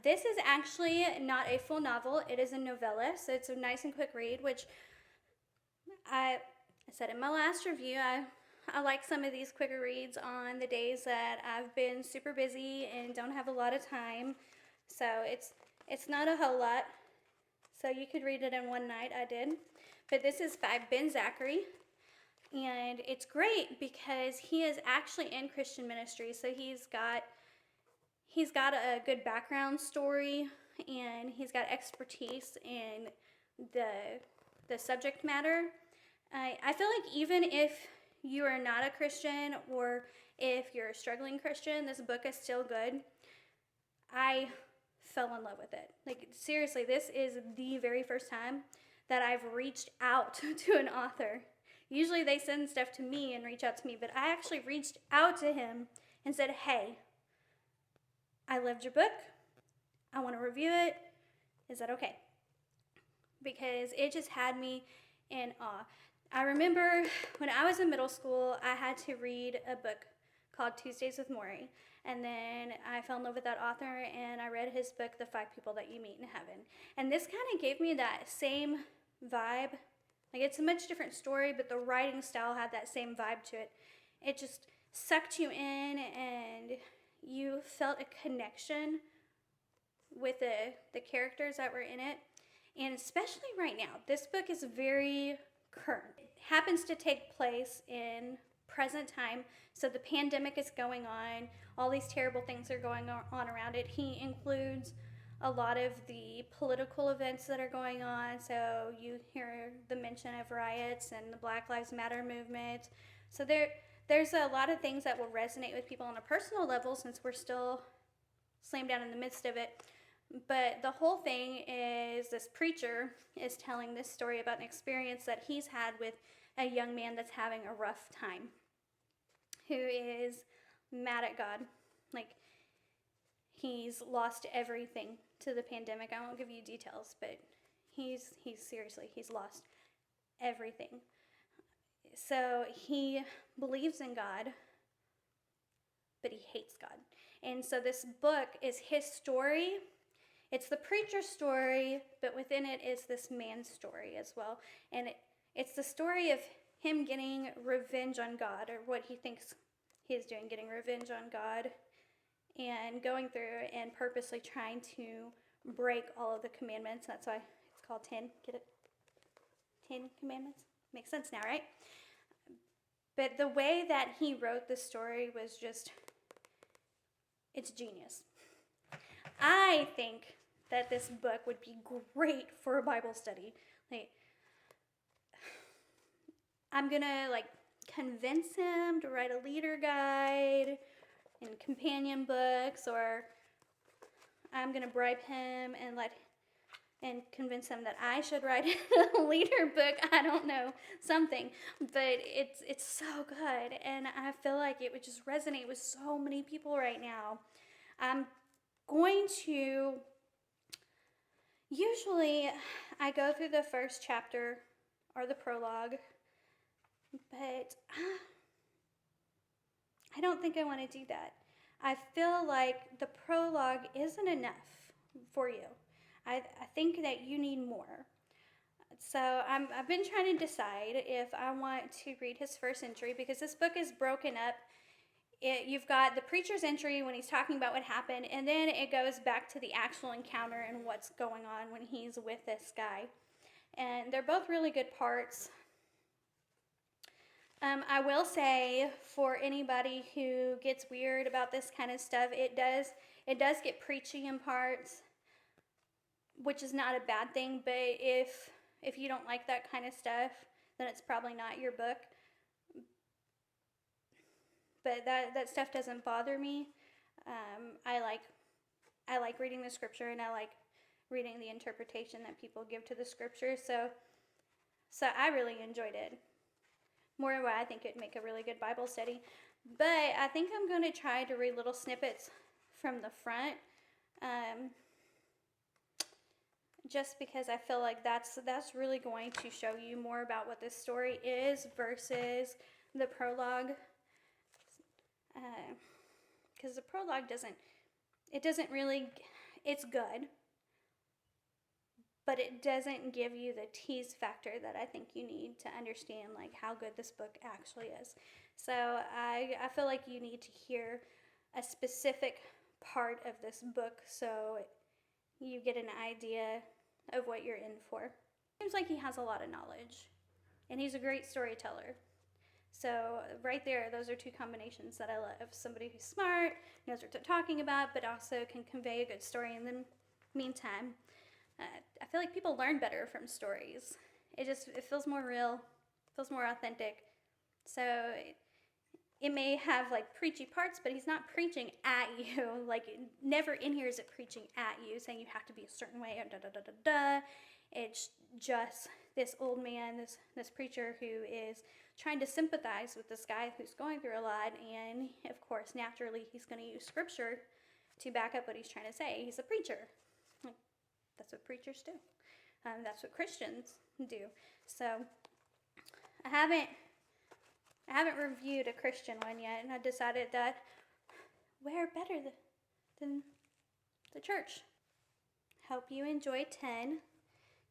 This is actually not a full novel. It is a novella, so it's a nice and quick read, which I said in my last review, I like some of these quicker reads on the days that I've been super busy and don't have a lot of time. So it's not a whole lot. So you could read it in one night. I did. But this is by Ben Zakhary. And it's great because he is actually in Christian ministry. So he's got a good background story, and he's got expertise in the subject matter. I feel like even if you are not a Christian or if you're a struggling Christian, this book is still good. I fell in love with it. Like, seriously, this is the very first time that I've reached out to an author. Usually they send stuff to me and reach out to me, but I actually reached out to him and said, hey, I loved your book. I want to review it. Is that okay? Because it just had me in awe. I remember when I was in middle school, I had to read a book called Tuesdays with Morrie. And then I fell in love with that author, and I read his book, The 5 People That You Meet in Heaven. And this kind of gave me that same vibe. Like, it's a much different story, but the writing style had that same vibe to it. It just sucked you in, and you felt a connection with the characters that were in it. And especially right now, this book is very current. It happens to take place in present time, so the pandemic is going on. All these terrible things are going on around it. He includes a lot of the political events that are going on. So you hear the mention of riots and the Black Lives Matter movement. So there's a lot of things that will resonate with people on a personal level, since we're still slammed down in the midst of it. But the whole thing is, this preacher is telling this story about an experience that he's had with a young man that's having a rough time, who is mad at God. Like, he's lost everything to the pandemic. I won't give you details, but he's lost everything. So he believes in God, but he hates God. And so this book is his story. It's the preacher's story, but within it is this man's story as well. And it's the story of him getting revenge on God, or what he thinks he's doing, getting revenge on God, and going through and purposely trying to break all of the commandments. That's why it's called 10. Get it? 10 commandments? Makes sense now, right? But the way that he wrote the story was just, it's genius. I think that this book would be great for a Bible study. Like, I'm gonna convince him to write a leader guide and companion books, or I'm gonna bribe him and convince him that I should write a leader book. I don't know, something. But it's so good, and I feel like it would just resonate with so many people right now. Usually I go through the first chapter or the prologue, but I don't think I want to do that. I feel like the prologue isn't enough for you. I think that you need more. So I've been trying to decide if I want to read his first entry, because this book is broken up. You've got the preacher's entry when he's talking about what happened, and then it goes back to the actual encounter and what's going on when he's with this guy. And they're both really good parts. I will say, for anybody who gets weird about this kind of stuff, it does get preachy in parts, which is not a bad thing. But if you don't like that kind of stuff, then it's probably not your book. But that stuff doesn't bother me. I like reading the scripture, and I like reading the interpretation that people give to the scripture. So I really enjoyed it. More than what I think it'd make a really good Bible study. But I think I'm going to try to read little snippets from the front, just because I feel like that's really going to show you more about what this story is versus the prologue. Because the prologue doesn't really, it's good, but it doesn't give you the tease factor that I think you need to understand like how good this book actually is. So I feel like you need to hear a specific part of this book so you get an idea of what you're in for. Seems like he has a lot of knowledge, and he's a great storyteller. So right there, those are two combinations that I love. Somebody who's smart, knows what they're talking about, but also can convey a good story in the meantime. I feel like people learn better from stories. It feels more real, feels more authentic. So it may have like preachy parts, but he's not preaching at you. Like never in here is it preaching at you, saying you have to be a certain way, or da da da da da. It's just this old man, this preacher who is trying to sympathize with this guy who's going through a lot, and of course, naturally, he's going to use scripture to back up what he's trying to say. He's a preacher. That's what preachers do. That's what Christians do. So I haven't reviewed a Christian one yet, and I decided that where better than the church. Hope you enjoy 10.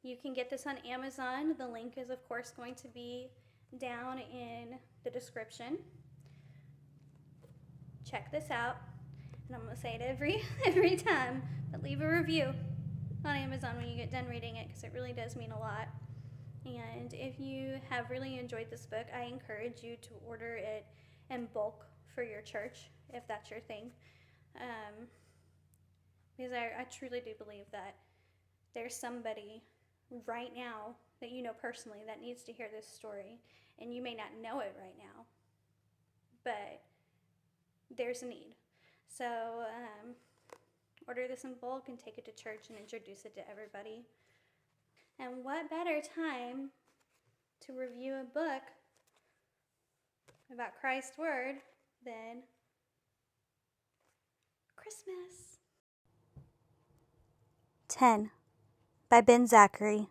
You can get this on Amazon. The link is, of course, going to be down in the description. Check this out. And I'm going to say it every time, but leave a review on Amazon when you get done reading it, because it really does mean a lot. And if you have really enjoyed this book, I encourage you to order it in bulk for your church, if that's your thing. Because I truly do believe that there's somebody right now that you know personally that needs to hear this story, and you may not know it right now, but there's a need. So order this in bulk and take it to church and introduce it to everybody. And what better time to review a book about Christ's word than Christmas? 10 by Ben Zakhary.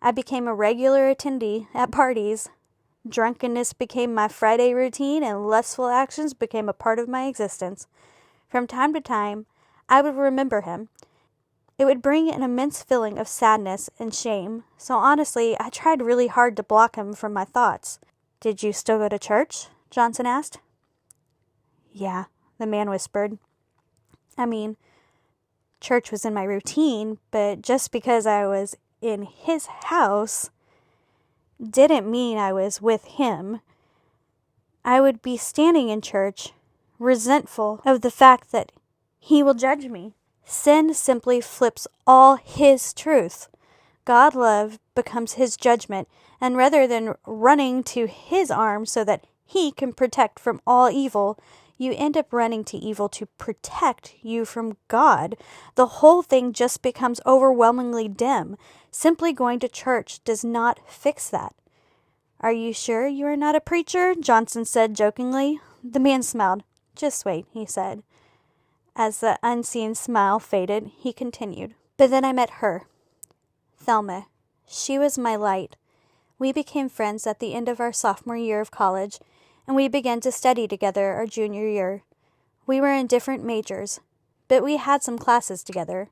I became a regular attendee at parties. Drunkenness became my Friday routine, and lustful actions became a part of my existence. From time to time, I would remember him. It would bring an immense feeling of sadness and shame, so honestly, I tried really hard to block him from my thoughts. "Did you still go to church?" Johnson asked. "Yeah," the man whispered. I mean, church was in my routine, but just because I was in his house didn't mean I was with him. I would be standing in church, resentful of the fact that he will judge me, Sin simply flips all his truth. God love becomes his judgment, and rather than running to his arms so that he can protect from all evil, you end up running to evil to protect you from God. The whole thing just becomes overwhelmingly dim. Simply going to church does not fix that. "Are you sure you are not a preacher?" Johnson said jokingly. The man smiled. "Just wait," he said. As the unseen smile faded, he continued. "But then I met her. Thelma. She was my light. We became friends at the end of our sophomore year of college, and we began to study together our junior year. We were in different majors, but we had some classes together.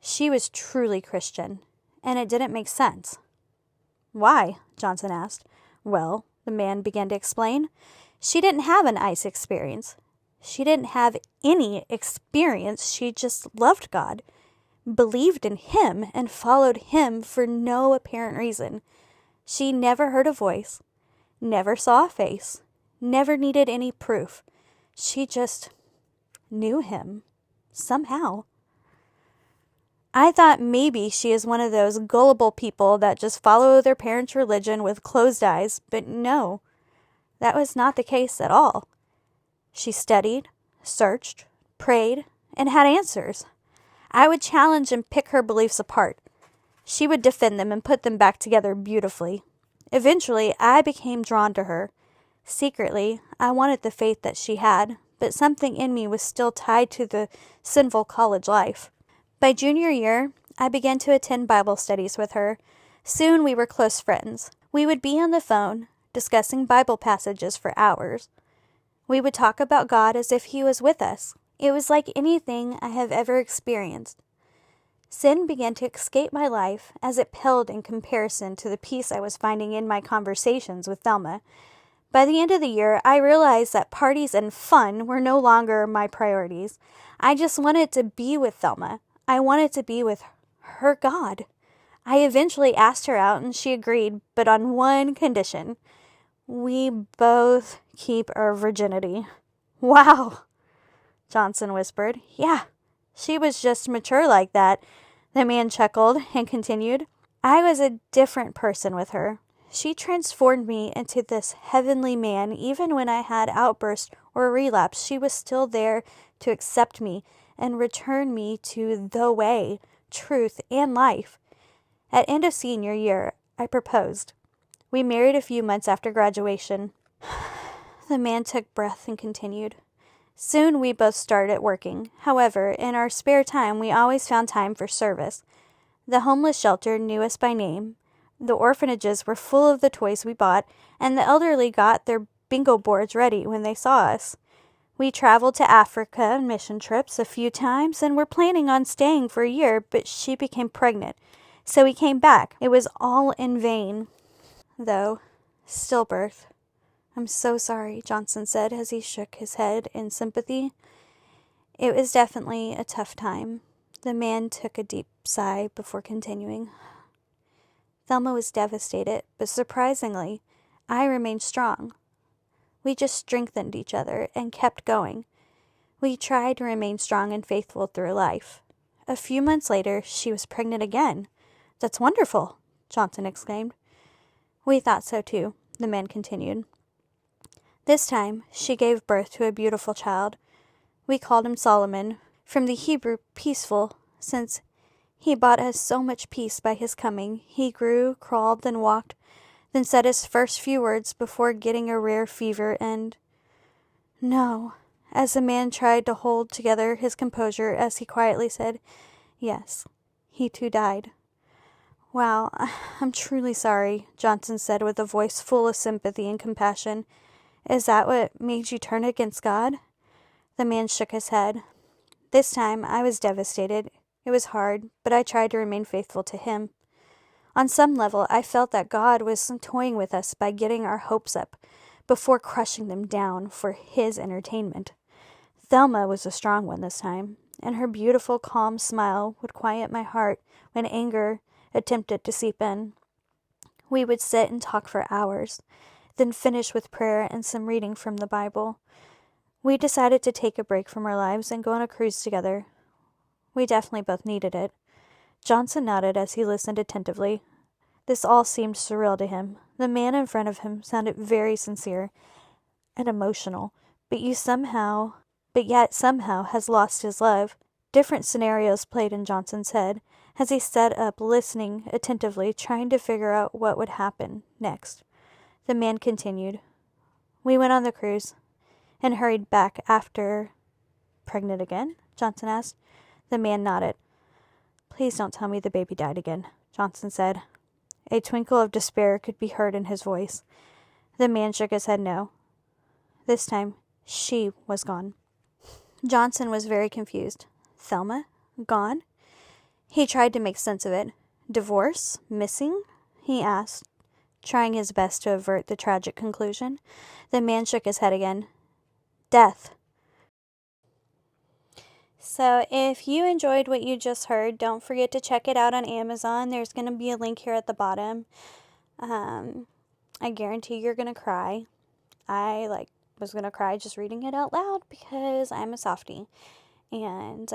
She was truly Christian, and it didn't make sense." "Why?" Johnson asked. "Well," the man began to explain, "she didn't have an ICE experience. She didn't have any experience. She just loved God, believed in him, and followed him for no apparent reason. She never heard a voice, never saw a face, never needed any proof. She just knew him, somehow. I thought maybe she is one of those gullible people that just follow their parents' religion with closed eyes, but no, that was not the case at all. She studied, searched, prayed, and had answers. I would challenge and pick her beliefs apart. She would defend them and put them back together beautifully. Eventually, I became drawn to her. Secretly, I wanted the faith that she had, but something in me was still tied to the sinful college life. By junior year, I began to attend Bible studies with her. Soon we were close friends. We would be on the phone, discussing Bible passages for hours. We would talk about God as if he was with us. It was like anything I have ever experienced. Sin began to escape my life as it paled in comparison to the peace I was finding in my conversations with Thelma. By the end of the year, I realized that parties and fun were no longer my priorities. I just wanted to be with Thelma. I wanted to be with her God. I eventually asked her out, and she agreed, but on one condition. We both keep our virginity. "Wow," Johnson whispered. "Yeah, she was just mature like that." The man chuckled and continued. "I was a different person with her. She transformed me into this heavenly man. Even when I had outbursts or relapse, she was still there to accept me and return me to the way, truth, and life. At end of senior year, I proposed. We married a few months after graduation." The man took breath and continued. "Soon we both started working. However, in our spare time, we always found time for service. The homeless shelter knew us by name. The orphanages were full of the toys we bought, and the elderly got their bingo boards ready when they saw us. We traveled to Africa on mission trips a few times and were planning on staying for a year, but she became pregnant, so we came back. It was all in vain, though. Stillbirth." "I'm so sorry," Johnson said as he shook his head in sympathy. "It was definitely a tough time." The man took a deep sigh before continuing. "Thelma was devastated, but surprisingly, I remained strong. We just strengthened each other and kept going. We tried to remain strong and faithful through life. A few months later, she was pregnant again." "That's wonderful," Johnson exclaimed. "We thought so too," the man continued. "This time, she gave birth to a beautiful child. We called him Solomon, from the Hebrew peaceful, since he brought us so much peace by his coming. He grew, crawled, then walked, then said his first few words before getting a rare fever and—" "No," as the man tried to hold together his composure as he quietly said, "Yes, he too died." "Wow, I'm truly sorry," Johnson said with a voice full of sympathy and compassion. "Is that what made you turn against God?" The man shook his head. "This time I was devastated. It was hard, but I tried to remain faithful to him. On some level, I felt that God was toying with us by getting our hopes up before crushing them down for his entertainment. Thelma was a strong one this time, and her beautiful, calm smile would quiet my heart when anger attempted to seep in. We would sit and talk for hours, then finish with prayer and some reading from the Bible. We decided to take a break from our lives and go on a cruise together. We definitely both needed it. Johnson nodded as he listened attentively. This all seemed surreal to him. The man in front of him sounded very sincere and emotional, but yet somehow has lost his love. Different scenarios played in Johnson's head as he sat up listening attentively, trying to figure out what would happen next. The man continued. We went on the cruise and hurried back after. Pregnant again? Johnson asked. The man nodded. Please don't tell me the baby died again, Johnson said. A twinkle of despair could be heard in his voice. The man shook his head no. This time, she was gone. Johnson was very confused. Thelma? Gone? He tried to make sense of it. Divorce? Missing? He asked, trying his best to avert the tragic conclusion. The man shook his head again. Death. So if you enjoyed what you just heard, don't forget to check it out on Amazon. There's going to be a link here at the bottom. I guarantee you're going to cry. I was going to cry just reading it out loud because I'm a softie. And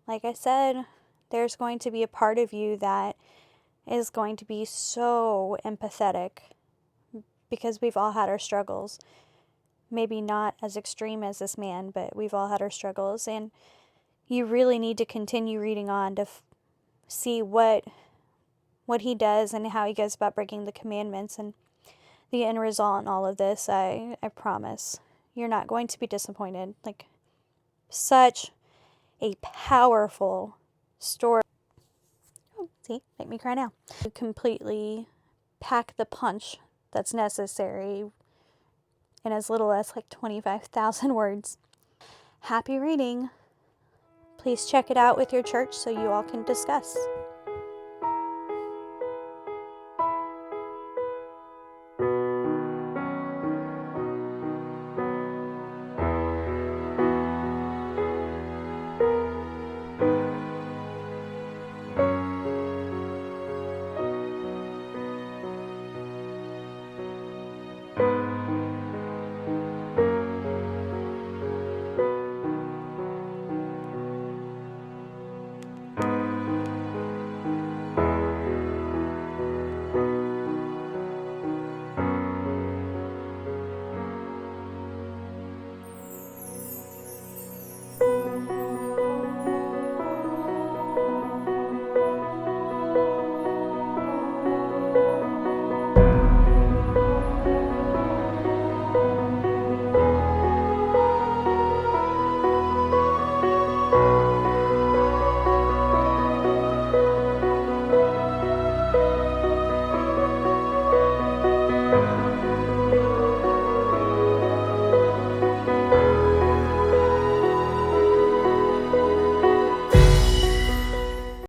like I said, there's going to be a part of you that is going to be so empathetic because we've all had our struggles. Maybe not as extreme as this man, but we've all had our struggles. And you really need to continue reading on to see what he does and how he goes about breaking the commandments and the end result in all of this. I promise you're not going to be disappointed. Such a powerful story. Oh, see, make me cry now. You completely pack the punch that's necessary in as little as 25,000 words. Happy reading. Please check it out with your church so you all can discuss.